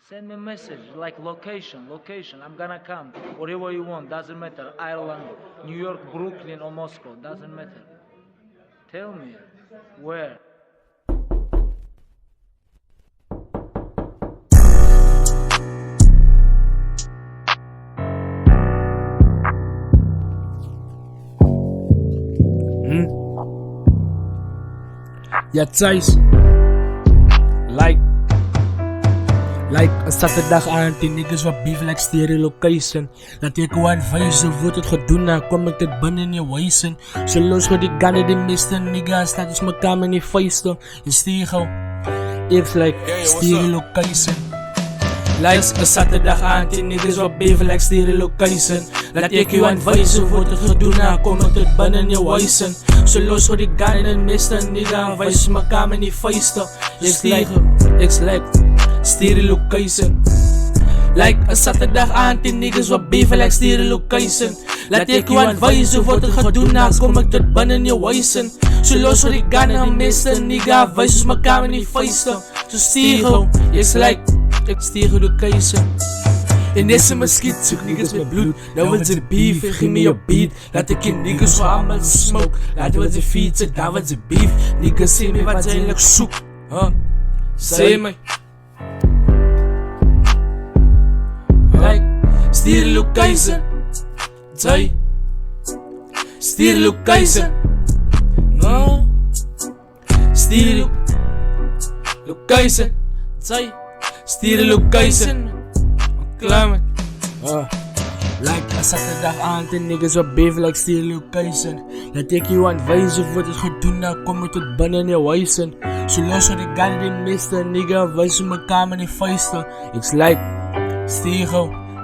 Send me a message, like location. I'm gonna come. Whatever you want, doesn't matter. Ireland, New York, Brooklyn, or Moscow, doesn't matter. Tell me, where? Ja, thuis. Like een zaterdagavond, die niggas wat beef like stereo location. Laat ik gewoon wijzen, wordt het gedoen, dan kom ik dit binnen in je wijzen. Zo los voor die gannen, die miste nigga, staat dus mijn kamer in die feesten. Je stiegel, it's like stereo location. Like een zaterdagavond, die niggas wat beef like stereo location. Laat ik je aan wijzen, wordt het gedoen, dan kom ik dit binnen in je wijzen. Zo los voor die gannen, die miste nigga, wijzen mijn kamer in die feesten. Je stiegel, it's like stereo location. Like een zaterdagavond, die niggas wat beven like stereo location. Laat ik je aan wijzen, wordt het gedoen, dan kom ik tot binnen in je wijzen. Zo los voor die gannen, die miste nigga, wijzen mijn kamer in die feesten. Zo stereo, it's like stereo location. In deze mesquiet zoek niggas met bloed. Dan wordt ze beef en geef me je beat. Laat ik je niggas voor allemaal smoke. Laten we ze fietsen, dan wordt ze beef. Niggas zien me wat ze eigenlijk zoek. Zeg me. Like stereo location. Zai stereo location. No stereo location. Zai stereo location. Klaar man. Like een zaterdagavond en niggas wat beven like stereo location. Laat ik je aan wijzen, wordt het gedoen, dan kom ik tot binnen in je wijzen. Zo los voor de gun die miste nigga, wijzen mijn kamer in die feesten. It's like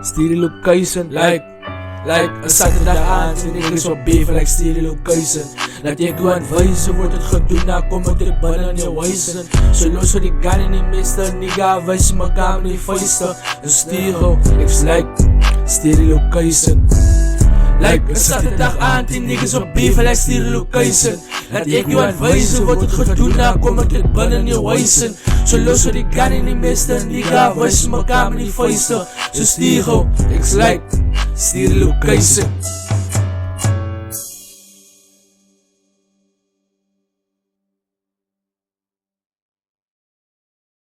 stereo location. Like een zaterdagavond en niggas wat beven like stereo location. Laat ik je aan wijzen, wordt het gedoen, dan kom ik tot binnen in je wijzen. Zo los voor die gun die miste nigga, wijzen mijn kamer in die feesten. Stereo, it's like stereo location. Like een zaterdagavond, die niggas wat beven like stereo location. Laat ik je aan wijzen, wordt het gedoen, dan kom ik tot binnen in je wijzen. Zo los voor die gun in die miste nigga, wijzen mijn kamer in die feesten. Zo stereo, it's like stereo location.